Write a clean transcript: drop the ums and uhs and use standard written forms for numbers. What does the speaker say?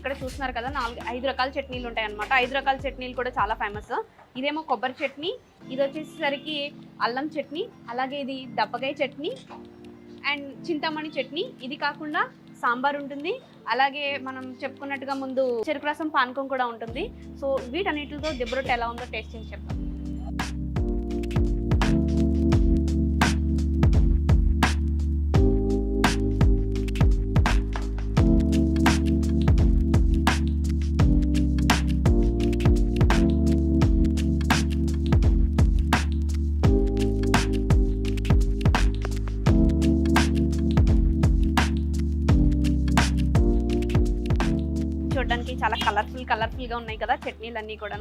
ఇక్కడ చూస్తున్నారు కదా 5 రకాల చట్నీలు ఉంటాయి అన్నమాట. 5 రకాల చట్నీలు కూడా చాలా ఫేమస్. ఇదేమో కొబ్బరి చట్నీ, ఇది వచ్చేసరికి అల్లం చట్నీ, అలాగే ఇది దప్పకాయ చట్నీ అండ్ చింతామణి చట్నీ. ఇది కాకుండా సాంబార్ ఉంటుంది, అలాగే మనం చెప్పుకున్నట్టుగా ముందు చెరుకు రసం పానకం కూడా ఉంటుంది. సో వీటన్నిటితో దిబ్బ రొట్టె ఎలా ఉందో టేస్ట్ చేసి చెప్తాం. చూడడానికి చాలా కలర్ఫుల్గా ఉన్నాయి కదా చట్నీలు అన్నీ కూడా.